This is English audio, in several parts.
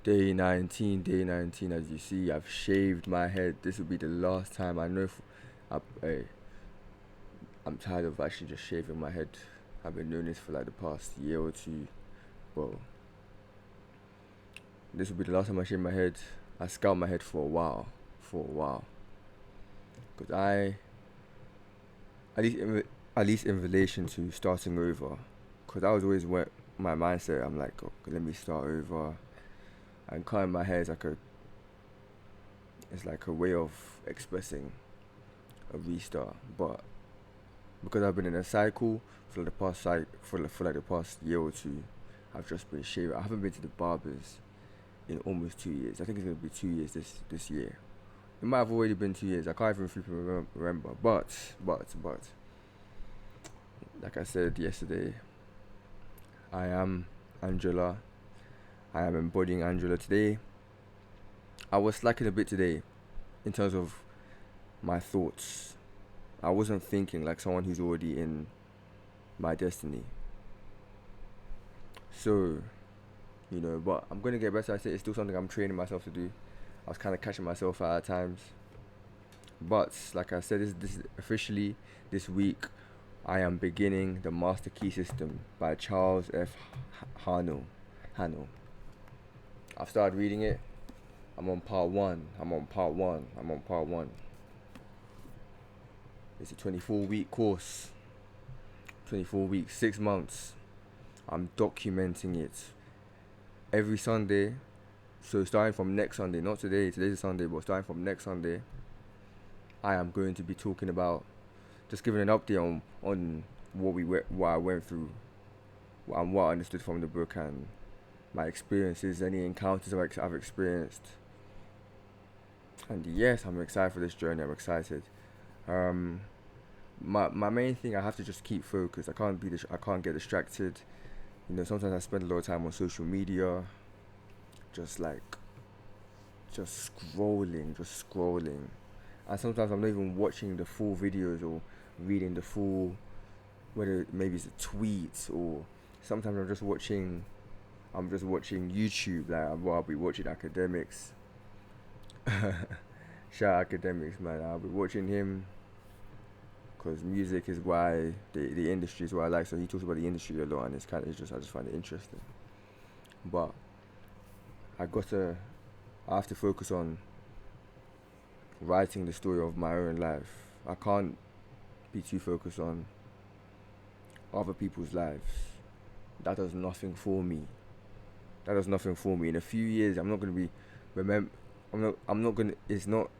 Day 19. As you see, I've shaved my head. This will be the last time. I know. I'm tired of actually just shaving my head. I've been doing this for like the past year or two. Well, this will be the last time I shave my head. I scalp my head for a while. Because at least at least in relation to starting over, because that was always what my mindset. I'm like, oh, let me start over. And cutting my hair is like a way of expressing a restart. But because I've been in a cycle for the past for like the past year or two, I've just been shaving. I haven't been to the barbers in almost 2 years. I think it's gonna be 2 years this year. It might have already been 2 years. I can't even freaking remember. But like I said yesterday, I am Angela. I am embodying Angela today. I was slacking a bit today in terms of my thoughts. I wasn't thinking like someone who's already in my destiny. So, but I'm gonna get better at it. It's still something I'm training myself to do. I was kind of catching myself at times. But like I said, this is officially this week. I am beginning the Master Key System by Charles F. Hano. I've started reading it. I'm on part one. It's a 24-week course. 24 weeks, 6 months. I'm documenting it every Sunday. So starting from next Sunday, not today, today's a Sunday, but starting from next Sunday, I am going to be talking about, just giving an update on what I went through, and what I understood from the book, and my experiences, any encounters I've experienced. And yes, I'm excited for this journey. I'm excited. My main thing, I have to just keep focused. I can't get distracted. Sometimes I spend a lot of time on social media, just scrolling. And sometimes I'm not even watching the full videos or reading the full, whether maybe it's a tweet, or sometimes I'm just watching YouTube. Like I'll be watching academics. Shout out academics, man. I'll be watching him because music is why the industry is what I like. So he talks about the industry a lot, and I just find it interesting. But I have to focus on writing the story of my own life. I can't be too focused on other people's lives. That does nothing for me. In a few years, I'm not gonna be remember. I'm not gonna. It's not.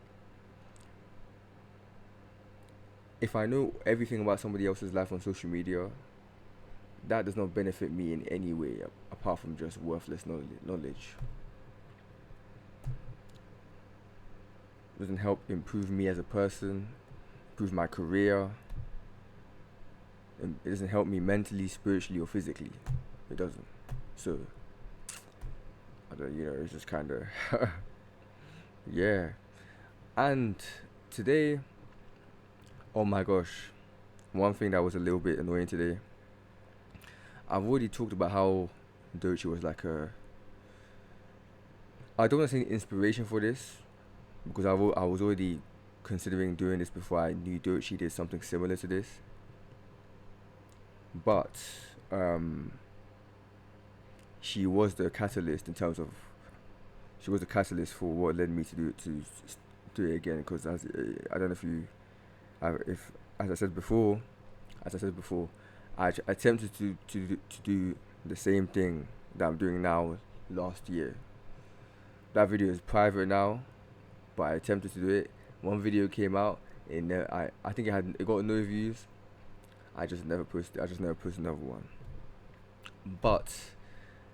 If I know everything about somebody else's life on social media, that does not benefit me in any way apart from just worthless knowledge. Doesn't help improve me as a person, improve my career. It doesn't help me mentally, spiritually, or physically. It doesn't. So, I don't. It's just kind of, yeah. And today, oh my gosh, one thing that was a little bit annoying today. I've already talked about how Dochi was like I don't want to say inspiration for this, because I was already considering doing this before I knew Dochi did something similar to this. But she was the catalyst for what led me to do it again. Because I don't know if as I said before, I attempted to do the same thing that I'm doing now last year. That video is private now, but I attempted to do it. One video came out, and I think it got no views. I just never posted another one. But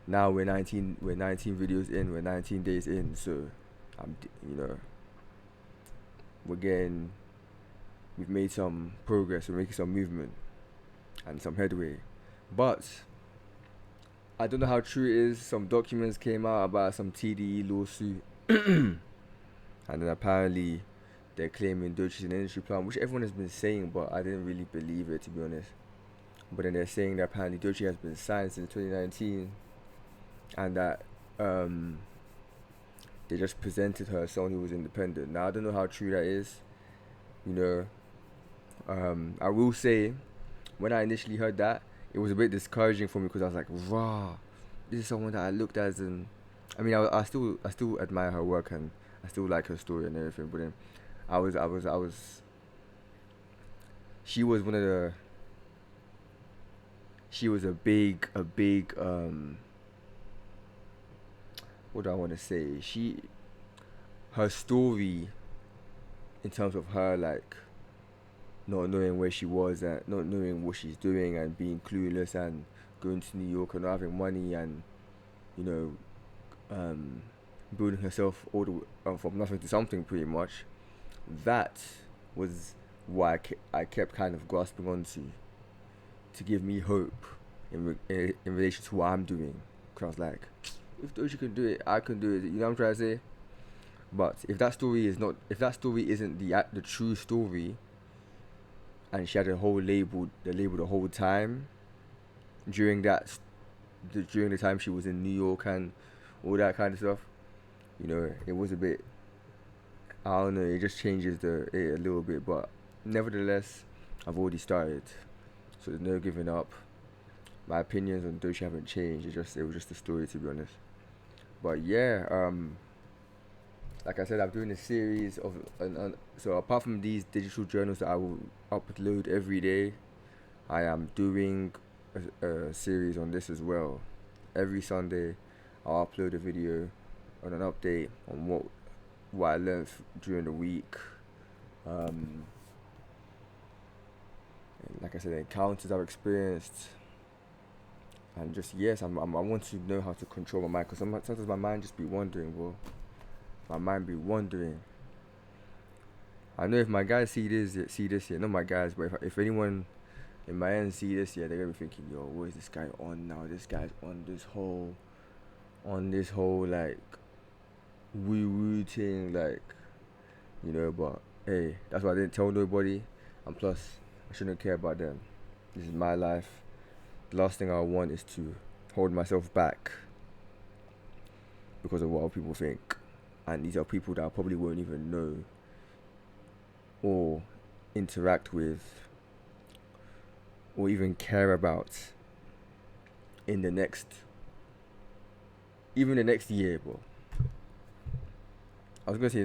now we're 19 videos in, we're 19 days in, so we've made some progress, we're making some movement and some headway. But I don't know how true it is. Some documents came out about some TDE lawsuit, and then apparently they're claiming Dochi's an industry plan, which everyone has been saying, but I didn't really believe it, to be honest. But then they're saying that apparently Dochi has been signed since 2019, and that they just presented her as someone who was independent. Now I don't know how true that is. You know, I will say when I initially heard that, it was a bit discouraging for me because I was like, "Wow, this is someone that I looked at as an." I mean, I still admire her work and I still like her story and everything. But then, I was. She was one of the. She was a big. What do I want to say? Her story, in terms of her like not knowing where she was at, not knowing what she's doing, and being clueless, and going to New York and not having money, and you know, building herself all the from nothing to something, pretty much. That was why I kept kind of grasping onto to give me hope in relation to what I'm doing. Cause I was like, if Doja can do it, I can do it. You know what I'm trying to say? But if that story isn't the true story, and she had the label the whole time during during the time she was in New York and all that kind of stuff. You know, it was a bit. I don't know. It just changes it a little bit, but nevertheless, I've already started, so there's no giving up. My opinions on Doja haven't changed. It was just a story, to be honest. But yeah, like I said, I'm doing a series of so apart from these digital journals that I will upload every day, I am doing a series on this as well. Every Sunday, I'll upload a video on an update on what I learned during the week. And like I said, encounters I've experienced, and just yes, I want to know how to control my mind because sometimes my mind just be wandering, bro. My mind be wandering. I know if my guys see this, yeah, not my guys, but if anyone in my end see this, yeah, they're gonna be thinking, yo, what is this guy on now? This guy's on this whole like woo woo thing, like, you know. But hey, that's why I didn't tell nobody, and plus, I shouldn't care about them. This is my life. The last thing I want is to hold myself back because of what people think, and these are people that I probably won't even know or interact with or even care about in the next year, bro. I was gonna say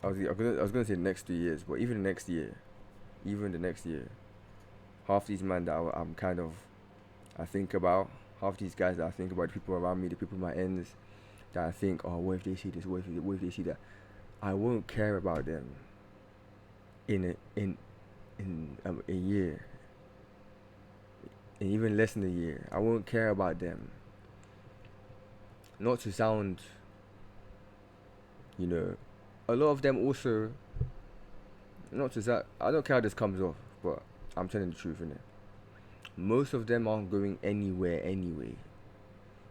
I was gonna say the next 2 years, but even the next year, half these men that I'm kind of I think about, half these guys that I think about, the people around me, the people in my ends, that I think, oh, what if they see this? What if they see that? I won't care about them in a year, and even less than a year. I won't care about them. Not to sound, you know, a lot of them also. Not to that. I don't care how this comes off, but I'm telling the truth, innit? Most of them aren't going anywhere anyway.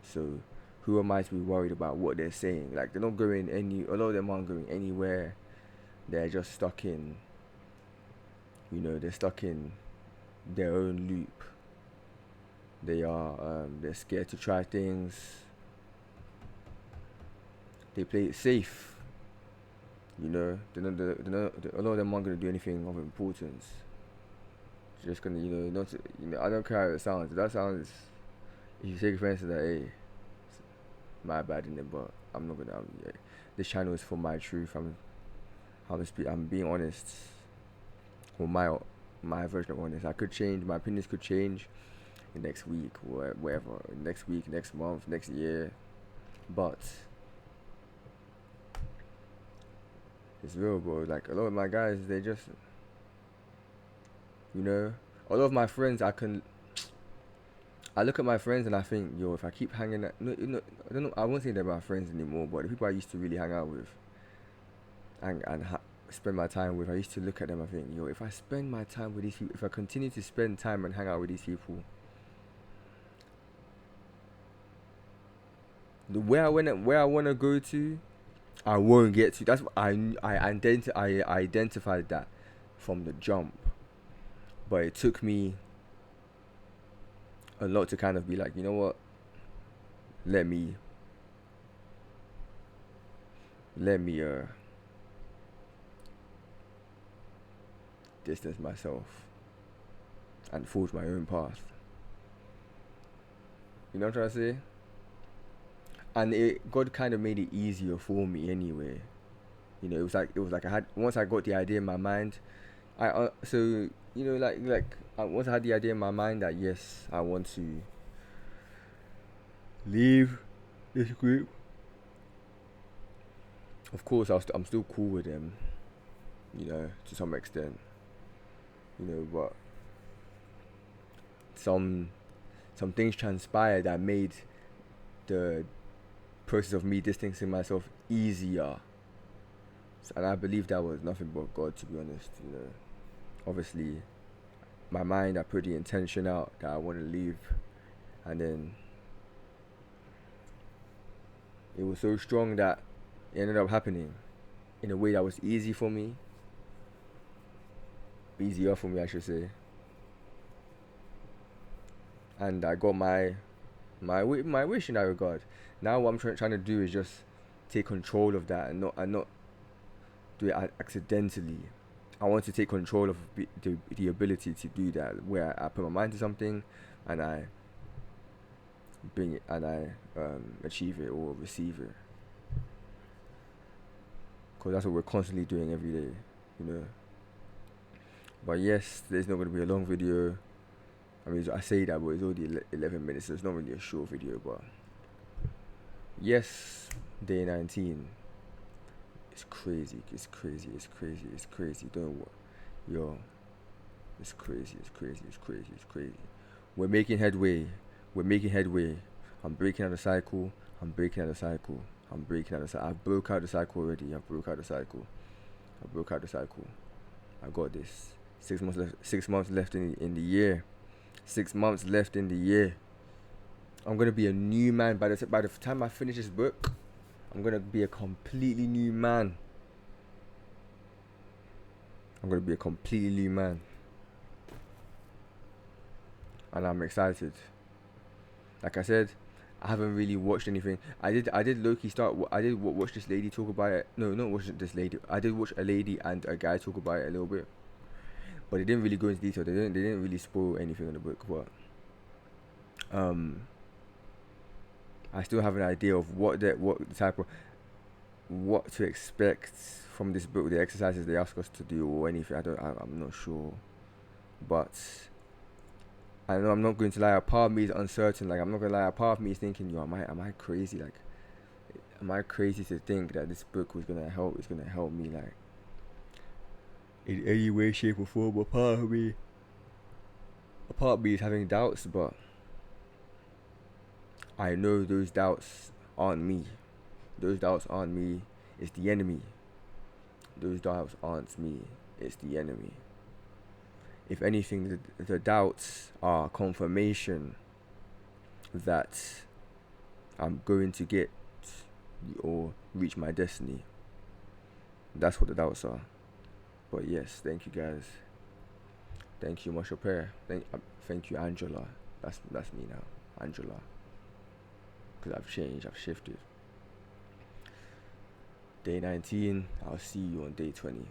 So who am I to be worried about what they're saying? Like, they're not going a lot of them aren't going anywhere. They're just stuck in, they're stuck in their own loop. They're scared to try things. They play it safe. A lot of them aren't gonna do anything of importance. Just gonna, I don't care how it sounds. If that sounds, if you take offense to that, hey, it's my bad in it, but I'm not gonna. Yeah. This channel is for my truth. I'm being honest. Or my version of honest. I could change. My opinions could change in next week, or whatever. Next week, next month, next year. But it's real, bro. Like, a lot of my guys, they just, a lot of my friends, I look at my friends and I think, yo, if I keep hanging out, I don't know, I won't say they're my friends anymore, but the people I used to really hang out with and spend my time with, I used to look at them and think, yo, if I spend my time with these people, if I continue to spend time and hang out with these people, where I wanna go to, I won't get to. That's what I identified that from the jump, but it took me a lot to kind of be like, you know what? Let me let me distance myself and forge my own path. You know what I'm trying to say? And God kind of made it easier for me anyway. You know, it was like I had, once I got the idea in my mind, once I had the idea in my mind that yes, I want to leave this group. Of course, I'm still cool with them, you know, to some extent, you know, but some things transpired that made the process of me distancing myself easier. And I believe that was nothing but God, to be honest, you know. Obviously, my mind, I put the intention out that I want to leave, and then it was so strong that it ended up happening in a way that was easier for me, I should say. And I got my wish in that regard. Now what I'm trying to do is just take control of that and not do it accidentally. I want to take control of the ability to do that, where I put my mind to something and I bring it and I achieve it or receive it. Because that's what we're constantly doing every day, you know. But yes, there's not going to be a long video. I mean, I say that, but it's already 11 minutes, so it's not really a short video. But yes, day 19. It's crazy. Don't worry. Yo, it's crazy. We're making headway. I'm breaking out of the cycle. I've broke out the cycle already. I got this. 6 months left. 6 months left in the year. 6 months left in the year. I'm gonna be a new man by the time I finish this book. I'm gonna be a completely new man. And I'm excited. Like I said, I haven't really watched anything. I did low-key start. I did watch this lady talk about it. No, not watch this lady. I did watch a lady and a guy talk about it a little bit, but they didn't really go into detail. They didn't really spoil anything in the book. But I still have an idea of what to expect from this book, the exercises they ask us to do or anything. I'm not sure, but I know I'm not going to lie. A part of me is uncertain. Like, I'm not gonna lie. A part of me is thinking, yo, am I crazy? Like, am I crazy to think that this book is gonna help me, like, in any way, shape, or form? A part of me is having doubts, but I know those doubts aren't me. It's the enemy. If anything, the doubts are confirmation that I'm going to get or reach my destiny. That's what the doubts are. But yes, thank you guys. Thank you, Marshall Pear. Thank you, Angela. That's me now, Angela. Because I've changed, I've shifted. Day 19, I'll see you on day 20.